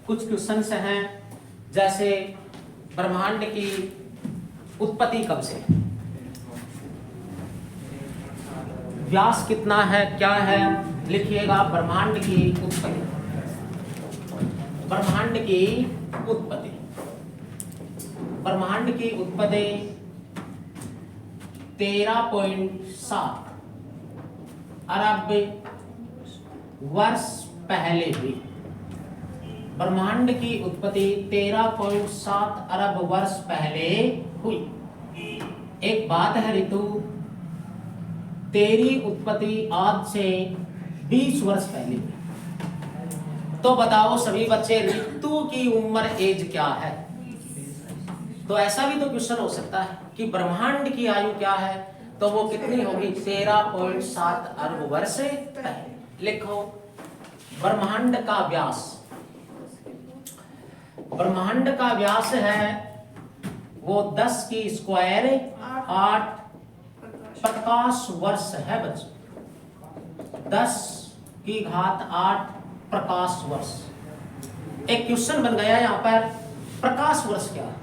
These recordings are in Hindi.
कुछ क्वेश्चंस हैं, जैसे ब्रह्मांड की उत्पत्ति कब से है, व्यास कितना है, क्या है, लिखिएगा ब्रह्मांड की उत्पत्ति। ब्रह्मांड की उत्पत्ति, ब्रह्मांड की उत्पत्ति 13.7 अरब वर्ष पहले हुई। ब्रह्मांड की उत्पत्ति 13.7 अरब वर्ष पहले हुई। एक बात है ऋतु, तेरी उत्पत्ति आज से 20 वर्ष पहले हुई। तो बताओ सभी बच्चे, ऋतु की उम्र एज क्या है? तो ऐसा भी तो क्वेश्चन हो सकता है कि ब्रह्मांड की आयु क्या है, तो वो कितनी होगी? 13.7 अरब वर्ष पहले। लिखो ब्रह्मांड का व्यास, ब्रह्मांड का व्यास है वो 10 की स्क्वायर 8 प्रकाश वर्ष है बच्चों। 10 की घात 8 प्रकाश वर्ष। एक क्वेश्चन बन गया यहाँ पर, प्रकाश वर्ष क्या है?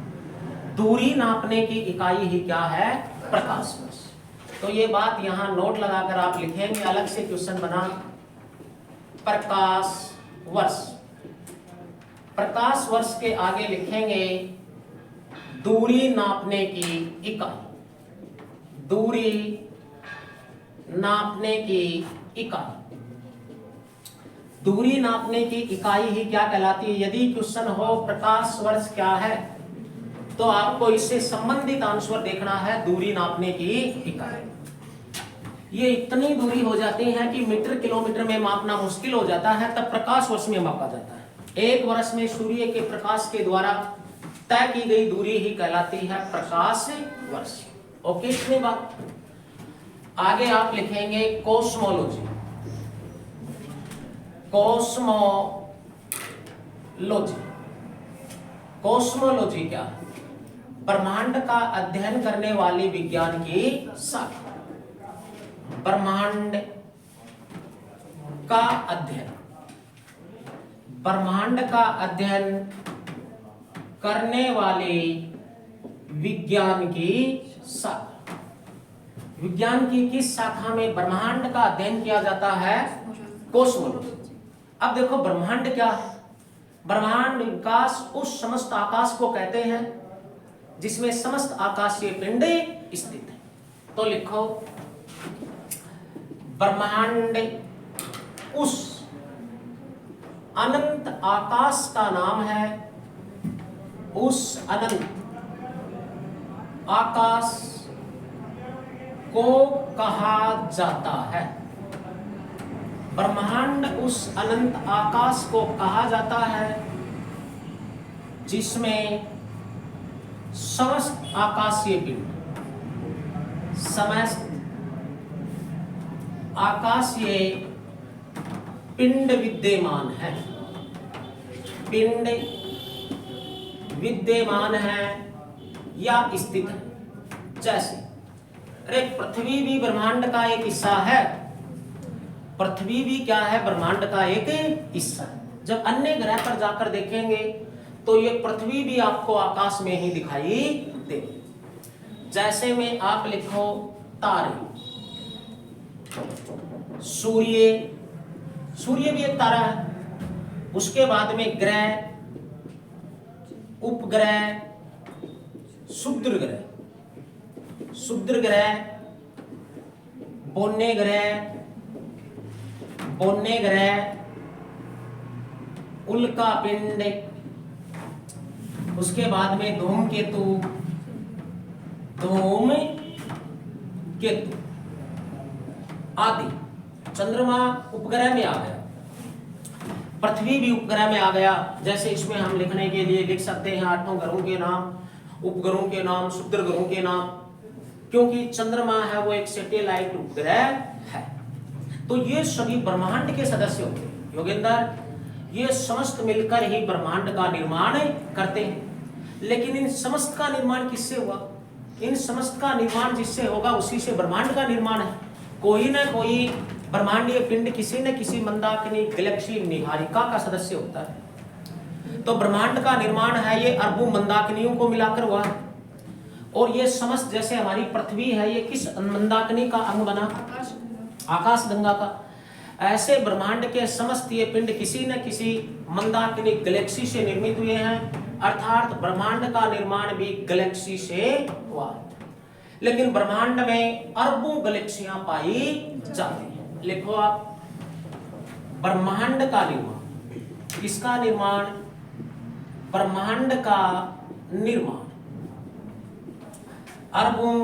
दूरी नापने की इकाई ही क्या है? प्रकाश वर्ष। तो ये बात यहाँ नोट लगाकर आप लिखेंगे, अलग से क्वेश्चन बना प्रकाश वर्ष। प्रकाश वर्ष के आगे लिखेंगे दूरी नापने की इकाई, दूरी नापने की इकाई। दूरी नापने की इकाई ही क्या कहलाती है? यदि क्वेश्चन हो प्रकाश वर्ष क्या है, तो आपको इससे संबंधित आंसर देखना है दूरी नापने की इकाई। ये इतनी दूरी हो जाती है कि मीटर किलोमीटर में मापना मुश्किल हो जाता है, तब प्रकाश वर्ष में मापा जाता है। एक वर्ष में सूर्य के प्रकाश के द्वारा तय की गई दूरी ही कहलाती है प्रकाश वर्ष। ओके, इतनी बात। आगे आप लिखेंगे कॉस्मोलॉजी। कॉस्मोलॉजी, कॉस्मोलॉजी क्या है? ब्रह्मांड का अध्ययन करने वाली विज्ञान की शाखा। ब्रह्मांड का अध्ययन, ब्रह्मांड का अध्ययन करने वाली विज्ञान की शाखा। विज्ञान की किस शाखा में ब्रह्मांड का अध्ययन किया जाता है? कॉस्मोलॉजी। अब देखो ब्रह्मांड क्या है? ब्रह्मांड विकास उस समस्त आकाश को कहते हैं जिसमें समस्त आकाशीय पिंड स्थित है। तो लिखो ब्रह्मांड उस अनंत आकाश का नाम है, उस अनंत आकाश को कहा जाता है। ब्रह्मांड उस अनंत आकाश को कहा जाता है जिसमें समस्त आकाशीय पिंड, समस्त आकाशीय पिंड विद्यमान है, पिंड विद्यमान है या स्थित है। जैसे अरे पृथ्वी भी ब्रह्मांड का एक हिस्सा है, पृथ्वी भी क्या है? ब्रह्मांड का एक हिस्सा। जब अन्य ग्रह पर जाकर देखेंगे तो ये पृथ्वी भी आपको आकाश में ही दिखाई दे। जैसे में आप लिखो तारे, सूर्य, सूर्य भी एक तारा है। उसके बाद में ग्रह, उपग्रह, क्षुद्र ग्रह, क्षुद्र ग्रह, बोन्ने ग्रह, बोन्ने ग्रह, उल्का पिंड, उसके बाद में धूमकेतु, धूमकेतु आदि। चंद्रमा उपग्रह में आ गया, पृथ्वी भी उपग्रह में आ गया। जैसे इसमें हम लिखने के लिए लिख सकते हैं 8 ग्रहों के नाम, उपग्रहों के नाम, क्षुद्र ग्रहों के नाम, क्योंकि चंद्रमा है वो एक सैटेलाइट उपग्रह है। तो ये सभी ब्रह्मांड के सदस्य होते हैं योगेंद्र, ये समस्त मिलकर ही ब्रह्मांड का निर्माण करते हैं। लेकिन इन समस्त का निर्माण किससे हुआ? इन समस्त का निर्माण जिससे होगा उसी से ब्रह्मांड का निर्माण है। कोई ना कोई ब्रह्मांडीय पिंड किसी न किसी मंदाकिनी गैलेक्सी निहारिका का सदस्य होता है। तो ब्रह्मांड का निर्माण है ये अरबों मंदाकिनियों को मिलाकर हुआ है। और ये समस्त जैसे हमारी पृथ्वी है ये किस मंदाकिनी का अंग बना? आकाश गंगा का। ऐसे ब्रह्मांड के समस्त ये पिंड किसी न किसी मंदाकिनी गैलेक्सी से निर्मित हुए हैं, अर्थात ब्रह्मांड का निर्माण भी गैलेक्सी से हुआ है। लेकिन ब्रह्मांड में अरबों गैलेक्सियां पाई जाती हैं। लिखो आप, ब्रह्मांड का निर्माण। किसका निर्माण? ब्रह्मांड का निर्माण अरबों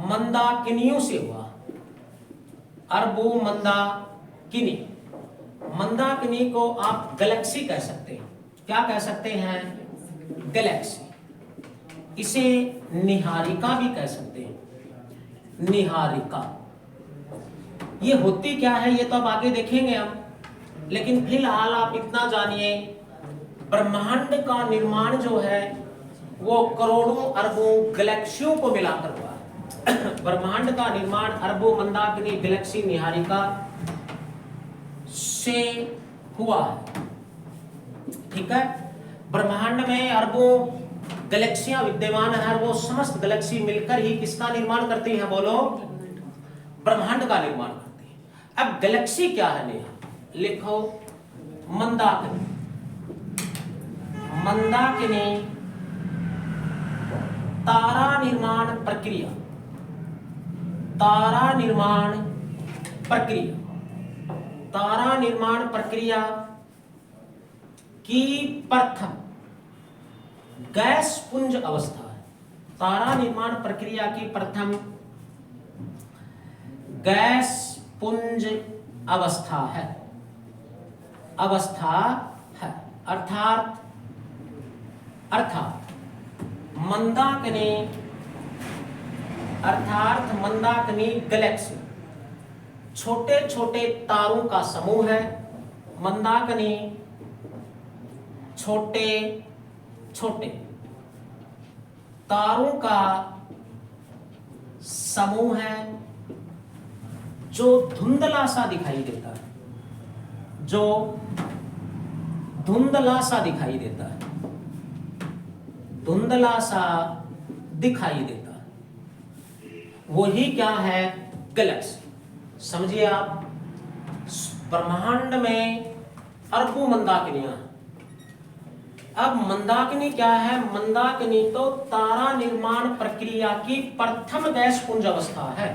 मंदाकिनियों से हुआ। अरबों मंदाकिनी, मंदाकिनी को आप गैलेक्सी कह सकते हैं। क्या कह सकते हैं? गैलेक्सी। इसे निहारिका भी कह सकते हैं। निहारिका ये होती क्या है ये तो अब आगे देखेंगे हम, लेकिन फिलहाल आप इतना जानिए, ब्रह्मांड का निर्माण जो है वो करोड़ों अरबों गैलेक्सियों को मिलाकर हुआ है। ब्रह्मांड का निर्माण अरबों मंदाकिनी गैलेक्सी निहारिका से हुआ है। ठीक है, ब्रह्मांड में अरबों गैलेक्सियां विद्यमान है और वो समस्त गैलेक्सी मिलकर ही किसका निर्माण करती है? बोलो, ब्रह्मांड का निर्माण करती है। अब गैलेक्सी क्या है नेहा? लिखो, मंदाकिनी। मंदाकिनी तारा निर्माण प्रक्रिया। तारा निर्माण प्रक्रिया, तारा निर्माण प्रक्रिया की प्रथम गैस पुंज अवस्था है। तारा निर्माण प्रक्रिया की प्रथम गैस पुंज अवस्था है। अवस्था है अर्थात मंदाकिनी, अर्थात मंदाकिनी गैलेक्सी छोटे छोटे तारों का समूह है। मंदाकिनी छोटे छोटे तारों का समूह है जो धुंधला सा दिखाई देता है। जो धुंधला सा दिखाई देता है। धुंधला सा दिखाई देता है, वही क्या है? गैलेक्सी। समझिए आप, ब्रह्मांड में अरबों मंदाकिनियां। अब मंदाकिनी क्या है? मंदाकिनी तो तारा निर्माण प्रक्रिया की प्रथम गैस पुंज अवस्था है।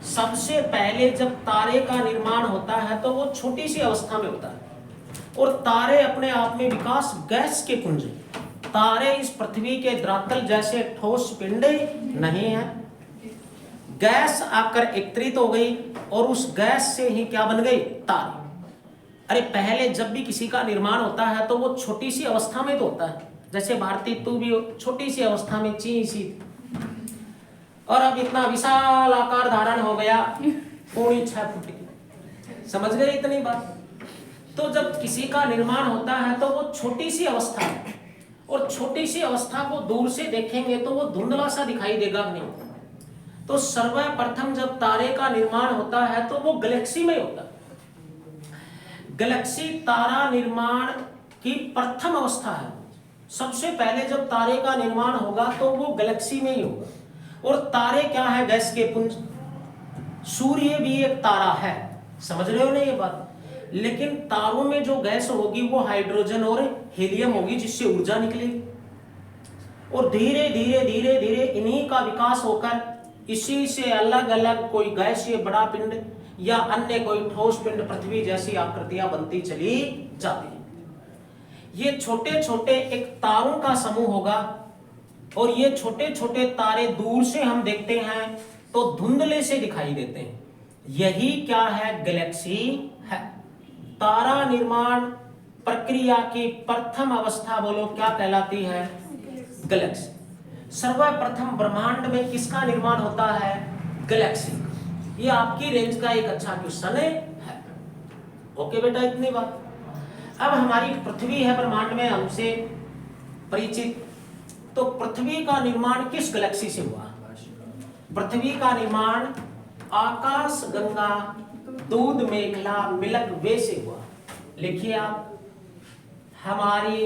सबसे पहले जब तारे का निर्माण होता है तो वो छोटी सी अवस्था में होता है और तारे अपने आप में विकास गैस के पुंज हैं। तारे इस पृथ्वी के धरातल जैसे ठोस पिंड नहीं है। गैस आकर एकत्रित हो गई और उस गैस से ही क्या बन गई? तारे। अरे पहले जब भी किसी का निर्माण होता है तो वो छोटी सी अवस्था में तो होता है। जैसे भारती तू भी छोटी सी अवस्था में ची सी, और अब इतना विशाल आकार धारण हो गया, 6 फुट की। समझ गए इतनी बात? तो जब किसी का निर्माण होता है तो वो छोटी सी अवस्था है, और छोटी सी अवस्था को दूर से देखेंगे तो वो धुंधला सा दिखाई देगा नहीं। तो सर्वप्रथम जब तारे का निर्माण होता है तो वो गैलेक्सी में होता है। गैलेक्सी तारा निर्माण की प्रथम अवस्था है। सबसे पहले जब तारे का निर्माण होगा तो वो गैलेक्सी में ही होगा। और तारे क्या है? गैस के पुंज। सूर्य भी एक तारा है, समझ रहे हो ना ये बात? लेकिन तारों में जो गैस होगी वो हाइड्रोजन और हीलियम होगी, जिससे ऊर्जा निकलेगी। और धीरे धीरे धीरे धीरे इन्हीं का विकास होकर इसी से अलग अलग कोई गैसीय बड़ा पिंड या अन्य कोई ठोस पिंड पृथ्वी जैसी आकृतियां बनती चली जाती है। ये छोटे छोटे एक तारों का समूह होगा, और ये छोटे छोटे तारे दूर से हम देखते हैं तो धुंधले से दिखाई देते हैं। यही क्या है? गैलेक्सी है। तारा निर्माण प्रक्रिया की प्रथम अवस्था बोलो क्या कहलाती है? गैलेक्सी। सर्वप्रथम ब्रह्मांड में किसका निर्माण होता है? गैलेक्सी। ये आपकी रेंज का एक अच्छा क्वेश्चन है। ओके बेटा, इतनी बात। अब हमारी पृथ्वी है ब्रह्मांड में हमसे परिचित, तो पृथ्वी का निर्माण किस गैलेक्सी से हुआ? पृथ्वी का निर्माण आकाश गंगा दूध मेघला मिल्क वे से हुआ। लिखिए आप, हमारी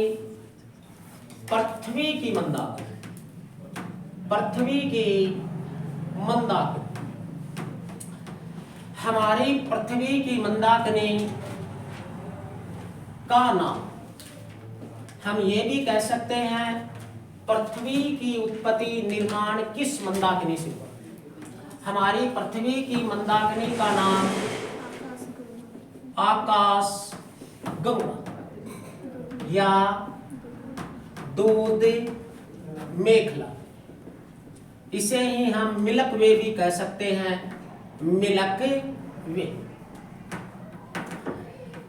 पृथ्वी की मंदाकिनी, पृथ्वी की मंदाकिनी, हमारी पृथ्वी की मंदाकिनी का नाम, हम ये भी कह सकते हैं पृथ्वी की उत्पत्ति निर्माण किस मंदाकिनी से हुआ। हमारी पृथ्वी की मंदाकिनी का नाम आकाश गंगा या दूध मेखला, इसे ही हम मिल्क वे भी कह सकते हैं, मिल्क वे।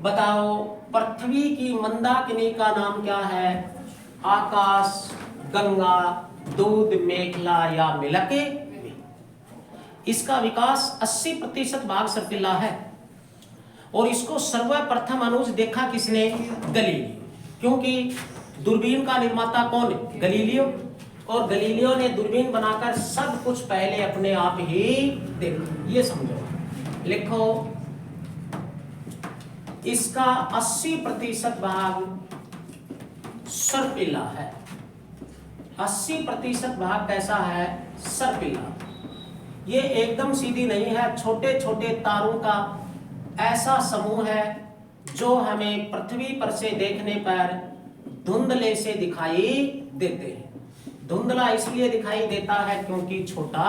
बताओ पृथ्वी की मंदाकिनी का नाम क्या है? आकाश गंगा दूध मेखला या मिल्क वे। इसका विकास 80% भाग सर्पिला है और इसको सर्वप्रथम अनुज देखा किसने? गलीलियो। क्योंकि दूरबीन का निर्माता कौन है? गलीलियो। और गलीलियो ने दूरबीन बनाकर सब कुछ पहले अपने आप ही देखा। ये समझो, लिखो इसका 80% भाग सर्पिला है। 80% भाग कैसा है? सर्पिला। ये एकदम सीधी नहीं है, छोटे छोटे तारों का ऐसा समूह है जो हमें पृथ्वी पर से देखने पर धुंधले से दिखाई देते हैं। धुंधला इसलिए दिखाई देता है क्योंकि छोटा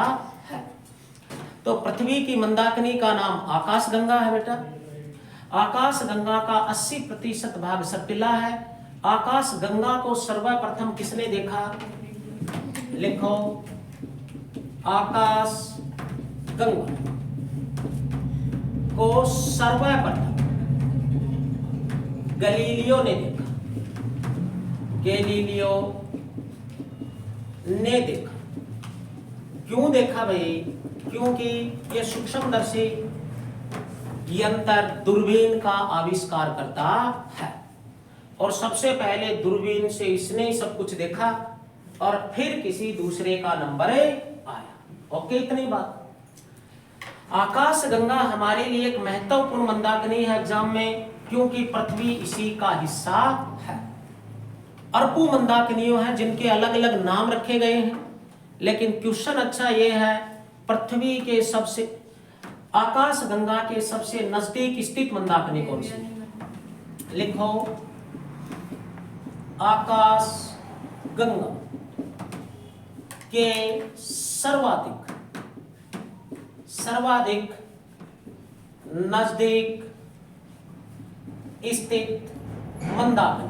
है। तो पृथ्वी की मंदाकिनी का नाम आकाश गंगा है बेटा। आकाश गंगा का 80% भाग सर्पिला है। आकाश गंगा को सर्वप्रथम किसने देखा? लिखो आकाश गंगा को सर्वप्रथम गलीलियो ने देखा। गलीलियो ने देखा। क्यों देखा भाई? क्योंकि ये सूक्ष्मदर्शी यंत्र दूरबीन का आविष्कार करता है और सबसे पहले दूरबीन से इसने ही सब कुछ देखा और फिर किसी दूसरे का नंबर आया। ओके, इतनी बात। आकाश गंगा हमारे लिए एक महत्वपूर्ण मंदाकिनी है एग्जाम में, क्योंकि पृथ्वी इसी का हिस्सा है। अरबों मंदाकिनियों हैं जिनके अलग अलग नाम रखे गए हैं, लेकिन क्वेश्चन अच्छा ये है पृथ्वी के सबसे, आकाश गंगा के सबसे नजदीक स्थित मंदाकिनी कौन सी? लिखो आकाश गंगा के सर्वाधिक नजदीक स्थित मंदाकिनी।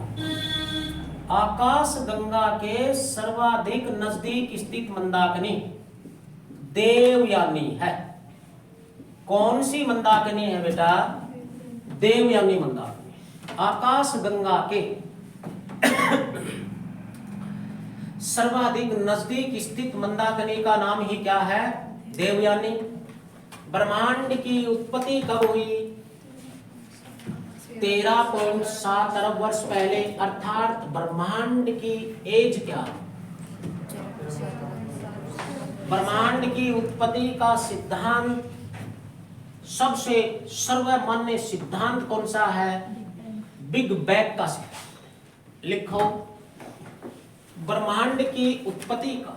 आकाश गंगा के सर्वाधिक नजदीक स्थित मंदाकिनी देवयानी है। कौन सी मंदाकिनी है बेटा? देवयानी मंदाकिनी। आकाश गंगा के सर्वाधिक नजदीक स्थित मंदाकिनी का नाम ही क्या है? देवयानी। ब्रह्मांड की उत्पत्ति कब हुई? 13.7 अरब वर्ष पहले। अर्थात ब्रह्मांड की एज क्या? ब्रह्मांड की उत्पत्ति का सिद्धांत, सबसे सर्वमान्य सिद्धांत कौन सा है? बिग बैंग का सिद्धांत। लिखो ब्रह्मांड की उत्पत्ति का,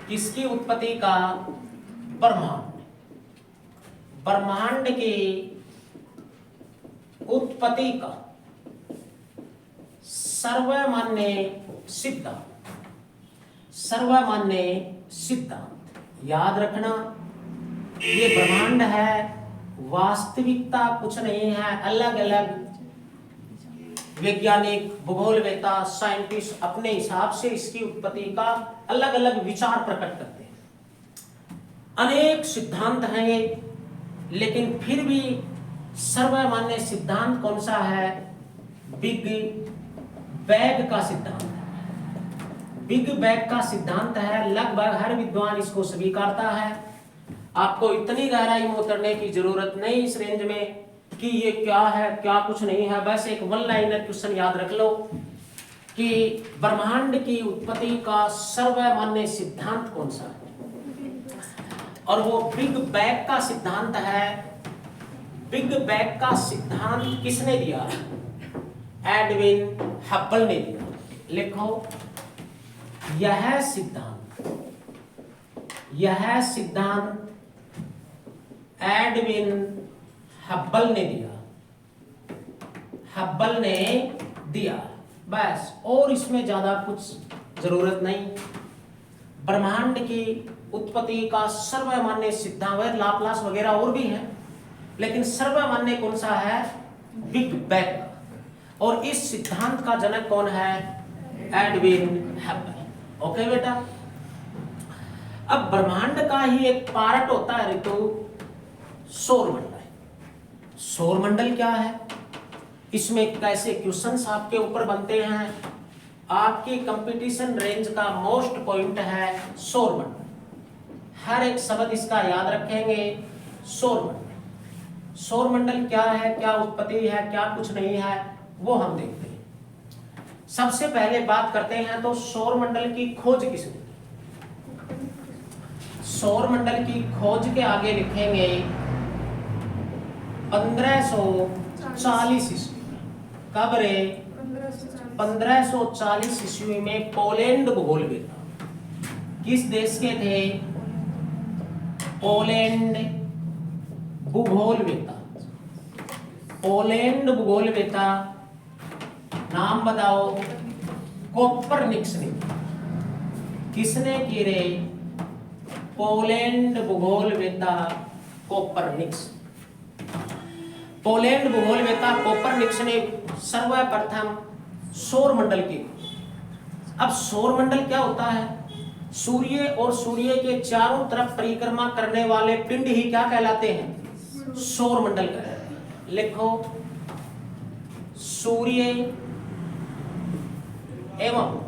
किसकी उत्पत्ति का? ब्रह्मांड की उत्पत्ति का सर्वमान्य सिद्धांत याद रखना। ये ब्रह्मांड है, वास्तविकता कुछ नहीं है। अलग अलग वैज्ञानिक, भूगोलवेता, साइंटिस्ट अपने हिसाब से इसकी उत्पत्ति का अलग अलग विचार प्रकट करते हैं। अनेक सिद्धांत हैं ये, लेकिन फिर भी सर्वमान्य सिद्धांत कौन सा है? बिग बैंग का सिद्धांत है। बिग बैंग का सिद्धांत है, लगभग हर विद्वान इसको स्वीकारता है। आपको इतनी गहराई में उतरने की जरूरत नहीं इस रेंज में कि ये क्या है क्या कुछ नहीं है। बस एक वन लाइनर क्वेश्चन याद रख लो कि ब्रह्मांड की उत्पत्ति का सर्वमान्य सिद्धांत कौन सा है, और वो बिग बैंग का सिद्धांत है। बिग बैंग का सिद्धांत किसने दिया? एडविन हब्बल ने दिया। लिखो, यह सिद्धांत एडविन हब्बल ने दिया। बस, और इसमें ज्यादा कुछ जरूरत नहीं। ब्रह्मांड की उत्पत्ति का सर्वमान्य सिद्धांत, लाप्लास वगैरह और भी है, लेकिन सर्वमान्य कौन सा है? Big bang. और इस सिद्धांत का जनक कौन है? Edwin Hubble. ओके बेटा। अब ब्रह्मांड का ही एक पार्ट होता है ऋतु, सौरमंडल। सौरमंडल क्या है, इसमें कैसे क्वेश्चंस आपके ऊपर बनते हैं, आपकी कंपटीशन रेंज का मोस्ट पॉइंट है सौरमंडल। हर एक शब्द इसका याद रखेंगे। सौरमंडल, सौरमंडल क्या है, क्या उत्पत्ति है, क्या कुछ नहीं है, वो हम देखते हैं। सबसे पहले बात करते हैं तो सौरमंडल की खोज किसने की? सौरमंडल की खोज के आगे लिखेंगे 1540 ईस्वी। कब रे? 1540 ईस्वी में पोलैंड भूगोलवेत्ता, किस देश के थे? पोलैंड भूगोलवेत्ता। पोलैंड भूगोलवेत्ता, नाम बताओ। कोपरनिकस ने। किसने की रे? पोलैंड भूगोलवेत्ता कोपरनिकस। पोलैंड भूगोलवेत्ता कोपरनिकस ने सर्वप्रथम सौरमंडल की। अब सौरमंडल क्या होता है? सूर्य और सूर्य के चारों तरफ परिक्रमा करने वाले पिंड ही क्या कहलाते हैं? सौरमंडल कहलाते हैं। लिखो, सूर्य एवं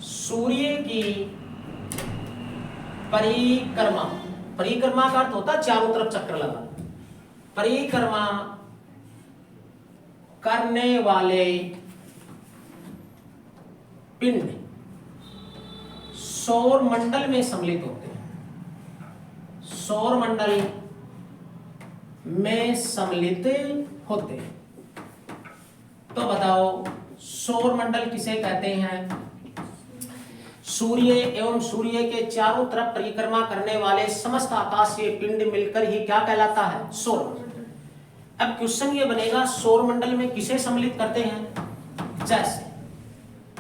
सूर्य की परिक्रमा, परिक्रमा का अर्थ होता है चारों तरफ चक्कर लगा, परिक्रमा करने वाले पिंड सौरमंडल में सम्मिलित होते हैं। सौरमंडल में सम्मिलित होते हैं। तो बताओ, सौरमंडल किसे कहते हैं? सूर्य एवं सूर्य के चारों तरफ परिक्रमा करने वाले समस्त आकाशीय पिंड मिलकर ही क्या कहलाता है? सौरमंडल। अब क्वेश्चन ये बनेगा, सौरमंडल में किसे सम्मिलित करते हैं? जैसे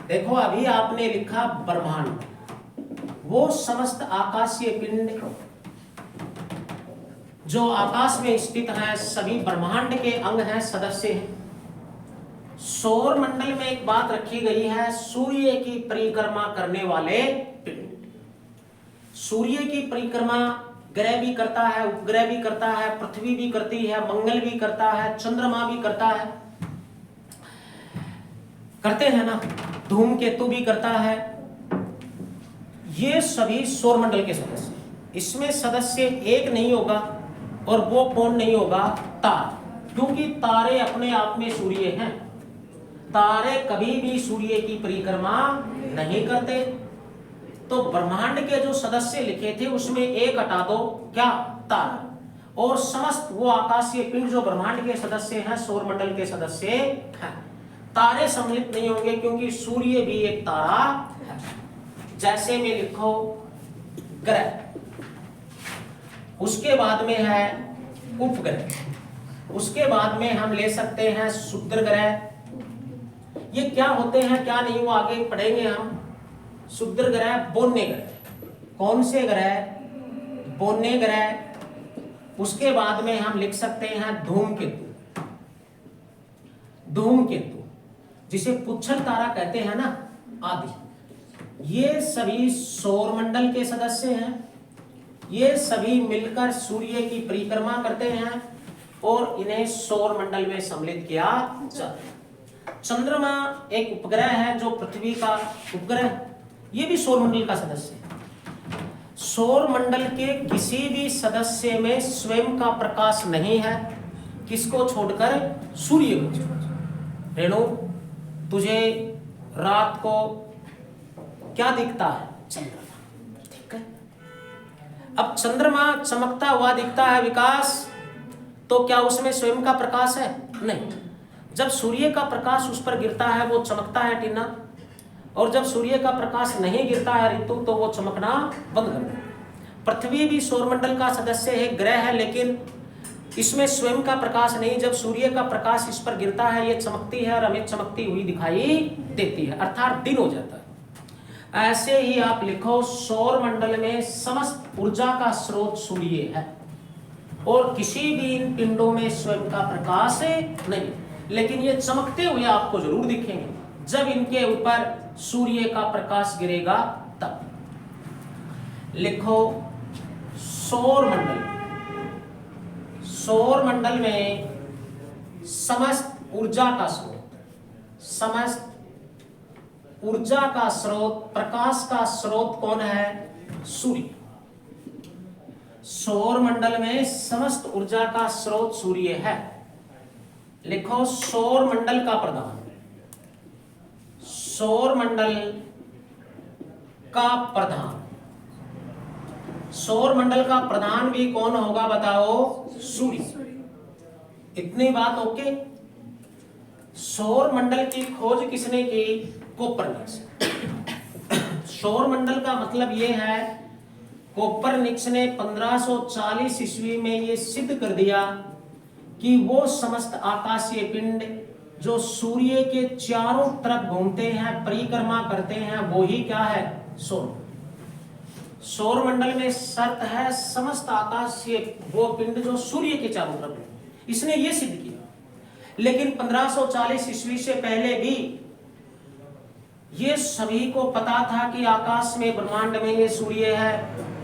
देखो, अभी आपने लिखा ब्रह्मांड, वो समस्त आकाशीय पिंड जो आकाश में स्थित हैं, सभी ब्रह्मांड के अंग हैं, सदस्य हैं। सौरमंडल में एक बात रखी गई है, सूर्य की परिक्रमा करने वाले पिंड। सूर्य की परिक्रमा ग्रह भी करता है, उपग्रह भी करता है, पृथ्वी भी करती है, मंगल भी करता है, चंद्रमा भी करता है, करते हैं ना, धूमकेतु भी करता है। ये सभी सौरमंडल के सदस्य। इसमें सदस्य एक नहीं होगा, और वो कौन नहीं होगा? तारा। क्योंकि तारे अपने आप में सूर्य हैं। तारे कभी भी सूर्य की परिक्रमा नहीं करते। तो ब्रह्मांड के जो सदस्य लिखे थे उसमें एक हटा दो, क्या? तारा। और समस्त वो आकाशीय पिंड जो ब्रह्मांड के सदस्य हैं, सौरमंडल के सदस्य हैं। तारे सम्मिलित नहीं होंगे क्योंकि सूर्य भी एक तारा है। जैसे में लिखो ग्रह, उसके बाद में है उपग्रह, उसके बाद में हम ले सकते हैं क्षुद्र ग्रह। ये क्या होते हैं क्या नहीं वो आगे पढ़ेंगे हम। क्षुद्र ग्रह, बोन्य ग्रह। कौन से ग्रह? बोन्य ग्रह। उसके बाद में हम लिख सकते हैं धूमकेतु। धूमकेतु जिसे पुच्छल तारा कहते हैं ना, आदि। ये सभी सौरमंडल के सदस्य हैं। ये सभी मिलकर सूर्य की परिक्रमा करते हैं और इन्हें सौरमंडल में सम्मिलित किया जाता है। चंद्रमा एक उपग्रह है जो पृथ्वी का उपग्रह, ये भी सौरमंडल का सदस्य है। सौरमंडल के किसी भी सदस्य में स्वयं का प्रकाश नहीं है, किसको छोड़कर? सूर्य को छोड़कर। रेणु, तुझे रात को क्या दिखता है? चंद्रमा। ठीक है। अब चंद्रमा चमकता हुआ दिखता है विकास, तो क्या उसमें स्वयं का प्रकाश है? नहीं। जब सूर्य का प्रकाश उस पर गिरता है वो चमकता है टीना, और जब सूर्य का प्रकाश नहीं गिरता है ऋतु तो वो चमकना बंद कर देता है। पृथ्वी भी सौरमंडल का सदस्य है, ग्रह है, लेकिन इसमें स्वयं का प्रकाश नहीं। जब सूर्य का प्रकाश इस पर गिरता है ये चमकती है और हमें चमकती हुई दिखाई देती है, अर्थात दिन हो जाता है। ऐसे ही आप लिखो सौर मंडल में समस्त ऊर्जा का स्रोत सूर्य है और किसी भी इन पिंडों में स्वयं का प्रकाश नहीं, लेकिन ये चमकते हुए आपको जरूर दिखेंगे जब इनके ऊपर सूर्य का प्रकाश गिरेगा तब। लिखो सौर मंडल, सौर मंडल में समस्त ऊर्जा का स्रोत, समस्त ऊर्जा का स्रोत, प्रकाश का स्रोत कौन है? सूर्य। सौर मंडल में समस्त ऊर्जा का स्रोत सूर्य है। लिखो सौर मंडल का प्रधान, सौर मंडल का प्रधान, सौर मंडल का प्रधान भी कौन होगा बताओ? सूर्य। इतनी बात ओके। सौर मंडल की खोज किसने की? कोपरनिकस। सौर मंडल का मतलब यह है कोपरनिकस ने 1540 ईस्वी में यह सिद्ध कर दिया कि वो समस्त आकाशीय पिंड जो सूर्य के चारों तरफ घूमते हैं, परिक्रमा करते हैं, वो ही क्या है? सौर। सौर मंडल में शर्त है समस्त आकाशीय वो पिंड जो सूर्य के चारों तरफ है, इसने ये सिद्ध किया। लेकिन 1540 ईस्वी से पहले भी ये सभी को पता था कि आकाश में, ब्रह्मांड में ये सूर्य है,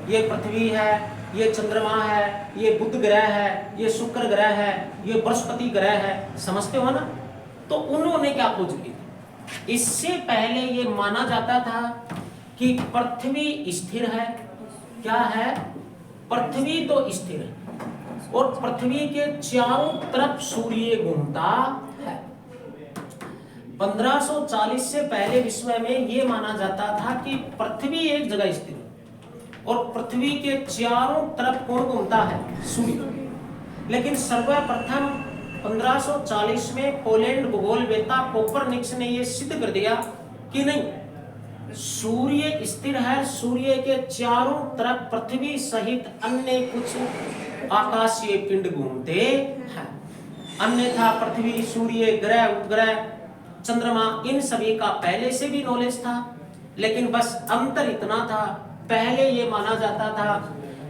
ये पृथ्वी है, ये चंद्रमा है, ये बुध ग्रह है, ये शुक्र ग्रह है, ये बृहस्पति ग्रह है। समझते हो ना? तो उन्होंने क्या खोज की? इससे पहले ये माना जाता था कि पृथ्वी स्थिर है। क्या है? पृथ्वी तो स्थिर है और पृथ्वी के चारों तरफ सूर्य घूमता है। 1540 से पहले विश्व में यह माना जाता था कि पृथ्वी एक जगह स्थिर है और पृथ्वी के चारों तरफ कौन घूमता है? सूर्य। लेकिन सर्वप्रथम 1540 में पोलैंड भूगोलवेत्ता कोपरनिकस ने यह सिद्ध कर दिया कि नहीं, सूर्य स्थिर है, सूर्य के चारों तरफ पृथ्वी सहित अन्य कुछ आकाशीय पिंड घूमते हैं। अन्यथा पृथ्वी, सूर्य, ग्रह, उपग्रह, चंद्रमा, इन सभी का पहले से भी नॉलेज था, लेकिन बस अंतर इतना था, पहले ये माना जाता था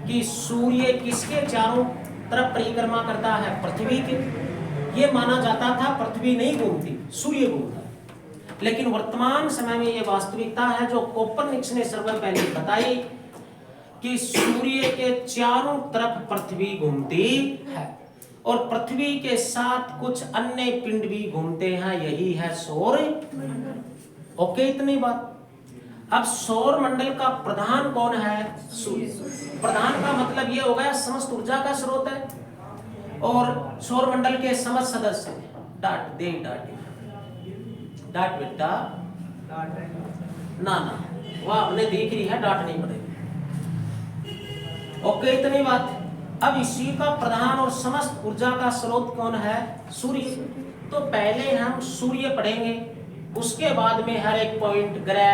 कि सूर्य किसके चारों तरफ परिक्रमा करता है? पृथ्वी के। ये माना जाता था पृथ्वी नहीं घूमती, सूर्य घूमता है। लेकिन वर्तमान समय में ये वास्तविकता है जो कोपरनिकस ने सर्वप्रथम पहले बताई कि सूर्य के चारों तरफ पृथ्वी घूमती है और पृथ्वी के साथ कुछ अन्य पिंड भी घूमते हैं, यही है सौर मंडल। ओके, इतनी बात। अब सौर मंडल का प्रधान कौन है? सूर्य। प्रधान का मतलब ये हो गया समस्त ऊर्जा का स्रोत है और सौर मंडल के समस्त सदस्य। डाट दे, डाट बेटा, ना ना, वह हमने देख रही है, डाट नहीं पड़ेगी। ओके, इतनी बात। अब इसी का प्रधान और समस्त ऊर्जा का स्रोत कौन है? सूर्य। तो पहले हम सूर्य पढ़ेंगे, उसके बाद में हर एक पॉइंट, ग्रह,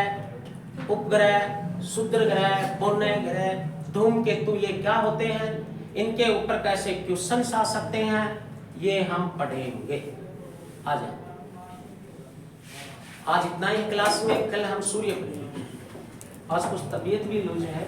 उपग्रह, क्षुद्र ग्रह, पुण्य ग्रह, धूमकेतु, ये क्या होते हैं, इनके ऊपर कैसे क्वेश्चंस आ सकते हैं, ये हम पढ़ेंगे। आ जाए, आज इतना ही क्लास में, कल हम सूर्य पढ़ेंगे। आज कुछ तबीयत भी लूज है।